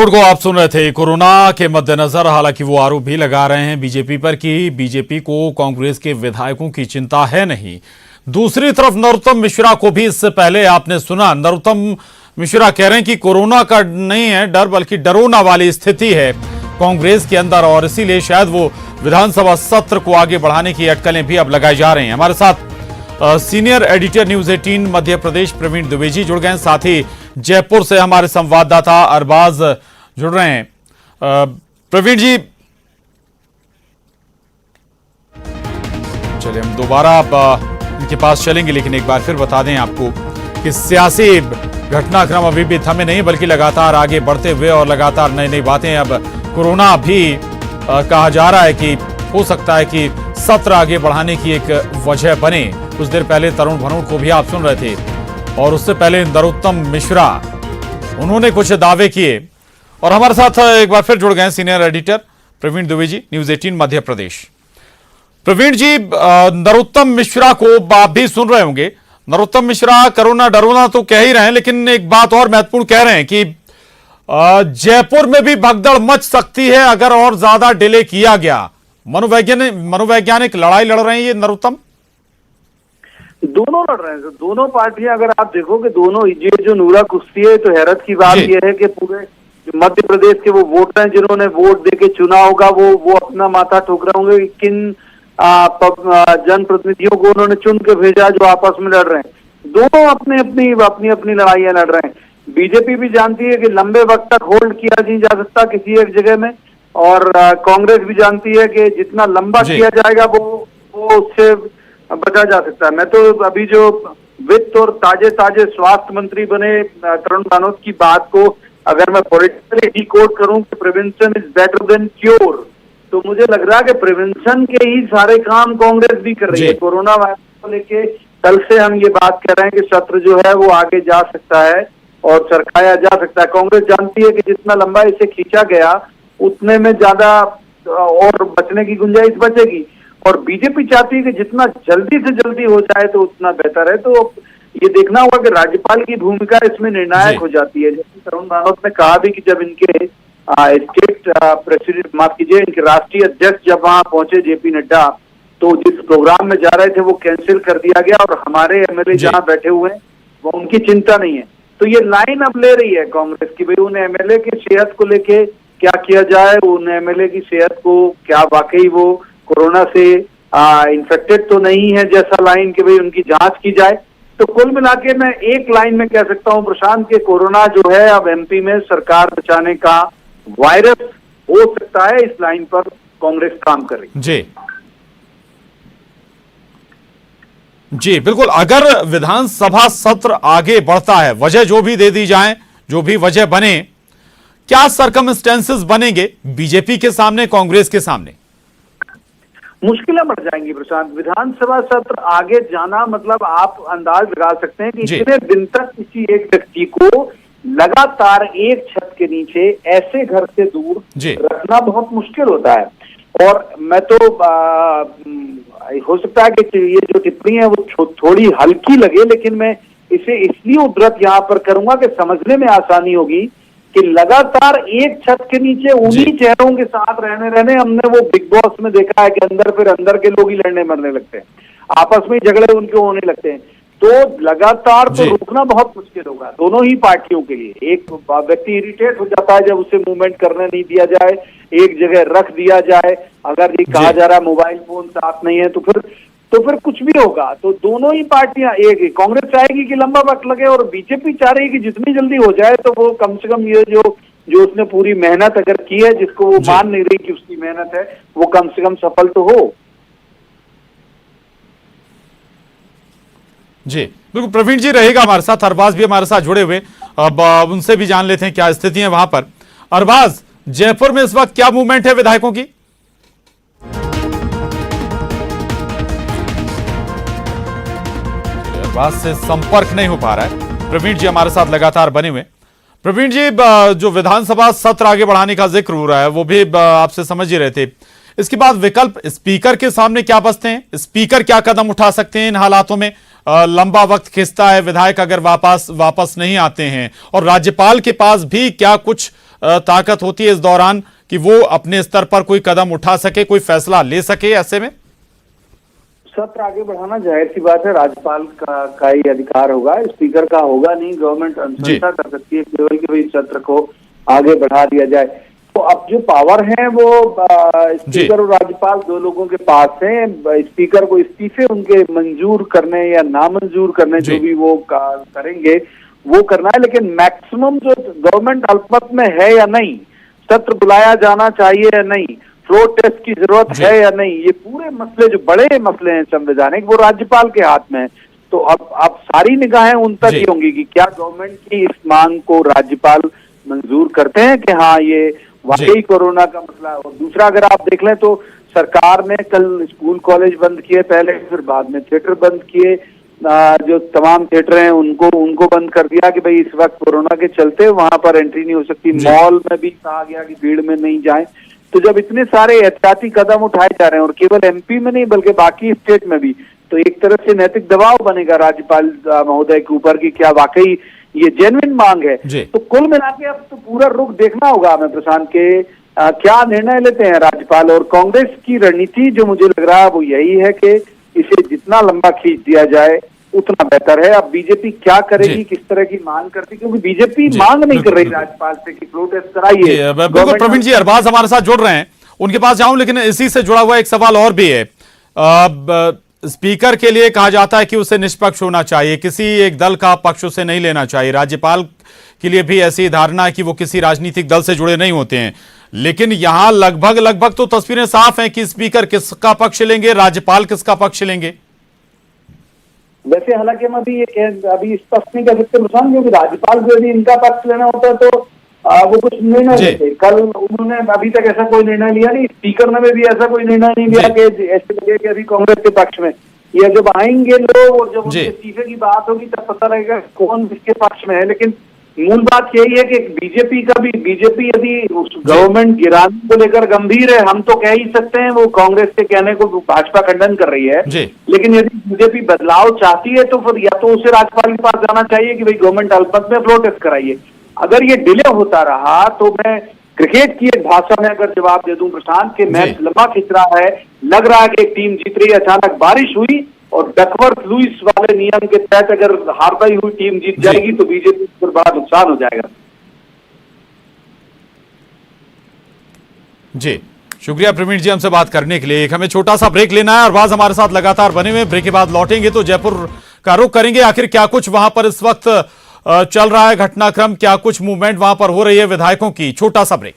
Episode को आप सुन रहे थे। कोरोना के मद्देनजर हालांकि वो आरोप भी लगा रहे हैं बीजेपी पर कि बीजेपी को कांग्रेस के विधायकों की चिंता है नहीं। दूसरी तरफ नरोत्तम मिश्रा को भी इससे पहले आपने सुना। नरोत्तम मिश्रा कह रहे हैं कि कोरोना का नहीं है डर, बल्कि डरोना वाली स्थिति है कांग्रेस के अंदर, और इसीलिए शायद वो विधानसभा सत्र को आगे बढ़ाने की अटकलें भी अब लगाई जा रही हैं। हमारे साथ senior editor news 18 Madhya Pradesh Praveen Dwivedi जुड़ गए हैं, साथ ही जयपुर से हमारे संवाददाता अरबाज जुड़ रहे हैं। प्रवीण जी, चलिए हम दोबारा इनके पास चलेंगे, लेकिन एक बार फिर बता दें आपको कि सियासी घटनाक्रम अभी भी थमे नहीं, बल्कि लगातार आगे बढ़ते हुए और लगातार नई नई बातें। अब कोरोना भी कहा जा रहा है कि हो सकता है कि सत्र आगे बढ़ाने की एक वजह बने। कुछ देर पहले तरुण भनोट को भी आप सुन रहे थे, और उससे पहले नरोत्तम मिश्रा, उन्होंने कुछ दावे किए। और हमारे साथ एक बार फिर जुड़ गए senior editor Praveen Dwivedi, news 18 Madhya Pradesh. Praveen ji, Narottam Mishra को आप भी सुन रहे होंगे। नरोत्तम मिश्रा कोरोना डरोना तो कह ही रहे हैं, लेकिन एक बात और महत्वपूर्ण कह रहे हैं कि जयपुर में भी भगदड़ मच सकती है अगर और ज्यादा डिले किया गया। मनोवैज्ञानिक लड़ाई लड़ रहे हैं ये नरोत्तम। दोनों लड़ रहे हैं, दोनों पार्टियां। अगर आप देखोगे दोनों, ये जो नूरा कुश्ती है, तो हैरत की बात यह है कि पूरे मध्य प्रदेश के वो वोटर हैं जिन्होंने वोट देके चुना होगा, वो अपना माथा ठोक रहे होंगे कि किन जनप्रतिनिधियों को उन्होंने चुन के भेजा जो आपस में लड़ रहे हैं। दोनों अपनी अपनी लड़ाइयां लड़ रहे हैं। बीजेपी भी जानती है कि लंबे वक्त तक होल्ड किया नहीं जा सकता किसी एक जगह में, और कांग्रेस भी जानती है कि जितना लंबा किया जाएगा वो उससे बचा जा सकता है। मैं तो अभी जो वित्त और ताजे स्वास्थ्य मंत्री बने तरुण भनोट की बात को अगर मैं पॉलिटिकली डिकोड करूं कि prevention is better than cure, तो मुझे लग रहा है कि प्रिवेंशन के ही सारे काम कांग्रेस भी कर रही है। कोरोना वायरस को लेके कल से हम ये बात कर रहे हैं कि सत्र जो है वो आगे जा सकता है और सरकाया जा सकता है। कांग्रेस जानती है कि जितना लंबा इसे खींचा गया उतने में ज्यादा और बचने की गुंजाइश बचेगी, और बीजेपी चाहती है कि जितना जल्दी से जल्दी हो जाए तो उतना बेहतर है। तो ये देखना होगा कि राज्यपाल की भूमिका इसमें निर्णायक हो जाती है। जैसे तरुण भनोट ने कहा भी कि जब इनके स्टेट प्रेसिडेंट, माफ कीजिए, इनके राष्ट्रीय अध्यक्ष जब वहां पहुंचे जेपी नड्डा, तो जिस प्रोग्राम में जा रहे थे वो कैंसिल कर दिया गया, और हमारे एमएलए जहां बैठे हुए हैं वो उनकी चिंता नहीं है। तो ये लाइन अब ले रही है कांग्रेस की, भाई उन एमएलए की सेहत को लेके क्या किया जाए, उन एमएलए की सेहत को क्या वाकई वो कोरोना से इन्फेक्टेड तो नहीं है, जैसा लाइन कि भाई उनकी जांच की जाए। तो कुल मिला के मैं एक लाइन में कह सकता हूं प्रशांत, के कोरोना जो है अब एमपी में सरकार बचाने का वायरस हो सकता है। इस लाइन पर कांग्रेस काम कर रही जी जी बिल्कुल। अगर विधानसभा सत्र आगे बढ़ता है, वजह जो भी दे दी जाए, जो भी वजह बने, क्या सरकमस्टेंसेस बनेंगे बीजेपी के सामने, कांग्रेस के सामने? मुश्किलें बढ़ जाएंगी प्रशांत। विधानसभा सत्र आगे जाना मतलब आप अंदाज लगा सकते हैं कि इतने दिन तक किसी एक व्यक्ति को लगातार एक छत के नीचे ऐसे घर से दूर रखना बहुत मुश्किल होता है। और मैं तो हो सकता है कि ये जो टिप्पणी है वो थोड़ी हल्की लगे, लेकिन मैं इसे इसलिए उद्धृत यहाँ पर करूंगा कि समझने में आसानी होगी कि लगातार एक छत के नीचे उन्हीं चेहरों के साथ रहने हमने वो बिग बॉस में देखा है कि अंदर के लोग ही लड़ने मरने लगते हैं, आपस में झगड़े उनके होने लगते हैं। तो लगातार तो रोकना बहुत मुश्किल होगा दोनों ही पार्टियों के लिए। एक व्यक्ति इरिटेट हो जाता है जब उसे मूवमेंट करने नहीं दिया जाए, एक जगह रख दिया जाए। अगर ये कहा जा रहा है मोबाइल फोन साथ नहीं है तो फिर कुछ भी होगा। तो दोनों ही पार्टियां, एक कांग्रेस चाहेगी कि लंबा वक्त लगे, और बीजेपी चाह रही है कि जितनी जल्दी हो जाए। तो वो कम से कम ये जो उसने पूरी मेहनत अगर की है, जिसको वो मान नहीं रही कि उसकी मेहनत है, वो कम से कम सफल तो हो। जी बिल्कुल। प्रवीण जी रहेगा हमारे साथ, अरबाज भी हमारे साथ जुड़े हुए, अब उनसे भी जान लेते हैं क्या स्थिति है वहां पर। अरबाज, जयपुर में इस वक्त क्या मूवमेंट है विधायकों की? अरबाज से संपर्क नहीं हो पा रहा है। प्रवीण जी हमारे साथ लगातार बने हुए। प्रवीण जी, जो विधानसभा सत्र आगे बढ़ाने का जिक्र हो रहा है वो भी आपसे समझ ही रहे थे। इसके बाद विकल्प स्पीकर के सामने क्या बचते हैं? स्पीकर क्या कदम उठा सकते हैं इन हालातों में? लंबा वक्त खिंचता है, विधायक अगर वापस नहीं आते हैं, और राज्यपाल के पास भी क्या कुछ ताकत होती है इस दौरान कि वो अपने स्तर पर कोई कदम उठा सके, कोई फैसला ले सके? ऐसे में सत्र आगे बढ़ाना जाहिर सी बात है, राज्यपाल का ही अधिकार होगा, स्पीकर का होगा नहीं। गवर्नमेंट अनुशंसा कर सकती है केवल कि भाई सत्र को आगे बढ़ा दिया जाए। तो अब जो पावर है वो स्पीकर और राज्यपाल दो लोगों के पास है। स्पीकर को इस्तीफे उनके मंजूर करने या नामंजूर करने जो भी वो करेंगे वो करना है, लेकिन मैक्सिमम जो गवर्नमेंट अल्पमत में है या नहीं, सत्र बुलाया जाना चाहिए या नहीं, फ्लोर टेस्ट की जरूरत है या नहीं, ये पूरे मसले जो बड़े मसले हैं संवैधानिक वो राज्यपाल के हाथ में है। तो अब सारी निगाहें उन तक ही होंगी कि क्या गवर्नमेंट की इस मांग को राज्यपाल मंजूर करते हैं कि हाँ ये वाकई कोरोना का मसला है। और दूसरा अगर आप देख लें तो सरकार ने कल स्कूल कॉलेज बंद किए पहले, फिर बाद में थिएटर बंद किए। जो तमाम थिएटर हैं उनको बंद कर दिया कि भाई इस वक्त कोरोना के चलते वहां पर एंट्री नहीं हो सकती। मॉल में भी कहा गया कि भीड़ में नहीं जाएं। तो जब इतने सारे एहतियाती कदम उठाए जा रहे हैं और केवल एमपी में नहीं बल्कि बाकी स्टेट में भी, तो एक तरह से नैतिक दबाव बनेगा राज्यपाल महोदय के ऊपर कि क्या वाकई ये जेन्युइन मांग है। तो कुल मिला के अब तो पूरा रुख देखना होगा हमें प्रशांत के क्या निर्णय लेते हैं राज्यपाल। और कांग्रेस की रणनीति जो मुझे लग रहा है वो यही है कि इसे जितना लंबा खींच दिया जाए उतना बेहतर है। अब बीजेपी क्या करेगी, किस तरह की मांग करती, क्योंकि बीजेपी मांग नहीं कर रही राज्यपाल से कि फ्लोर टेस्ट कराइए। बिल्कुल प्रवीण जी अरबाज हमारे साथ जुड़ रहे हैं, उनके पास जाऊं, लेकिन इसी से जुड़ा हुआ एक सवाल और भी है। स्पीकर के लिए कहा जाता है कि उसे निष्पक्ष होना चाहिए, किसी एक दल का पक्ष उसे नहीं लेना चाहिए। राज्यपाल के लिए भी ऐसी धारणा है कि वो किसी राजनीतिक दल से जुड़े नहीं होते हैं, लेकिन यहां लगभग तो तस्वीरें साफ हैं कि स्पीकर किसका पक्ष लेंगे, राज्यपाल किसका पक्ष लेंगे। वैसे हालांकि हम अभी स्पष्ट नहीं कर सकते प्रशांत, क्योंकि राज्यपाल को यदि इनका पक्ष लेना होता तो वो कुछ निर्णय लेते। कल उन्होंने अभी तक ऐसा कोई निर्णय लिया नहीं, स्पीकर ने भी ऐसा कोई निर्णय नहीं लिया कि ऐसे लगे कि अभी कांग्रेस के पक्ष में। ये जब आएंगे लोग और जब उनके इस्तीफे की बात होगी तब पता लगेगा कौन किसके पक्ष में है। लेकिन मूल बात यही है कि बीजेपी यदि उस गवर्नमेंट गिराने को लेकर गंभीर है, हम तो कह ही सकते हैं वो कांग्रेस के कहने को भाजपा खंडन कर रही है। लेकिन यदि बीजेपी बदलाव चाहती है तो फिर या तो उसे राज्यपाल के पास जाना चाहिए कि भाई गवर्नमेंट अल्पमत में फ्लोर टेस्ट कराइए। अगर ये डिले होता रहा तो मैं क्रिकेट की एक भाषा में अगर जवाब दे दूं प्रशांत के मैच लंबा खिंच रहा है, लग रहा है कि एक टीम जीत रही है, अचानक बारिश हुई और डकवर्थ लुइस वाले नियम के तहत अगर हारता ही हुई टीम जीत जाएगी तो बीजेपी पर बड़ा नुकसान हो जाएगा। जी शुक्रिया प्रवीण जी हमसे बात करने के लिए। एक हमें छोटा सा ब्रेक लेना है, अरबाज हमारे साथ लगातार बने हुए। ब्रेक के बाद लौटेंगे तो जयपुर का रुख करेंगे, आखिर क्या कुछ वहां पर इस वक्त चल रहा है घटनाक्रम, क्या कुछ मूवमेंट वहां पर हो रही है विधायकों की। छोटा सा ब्रेक।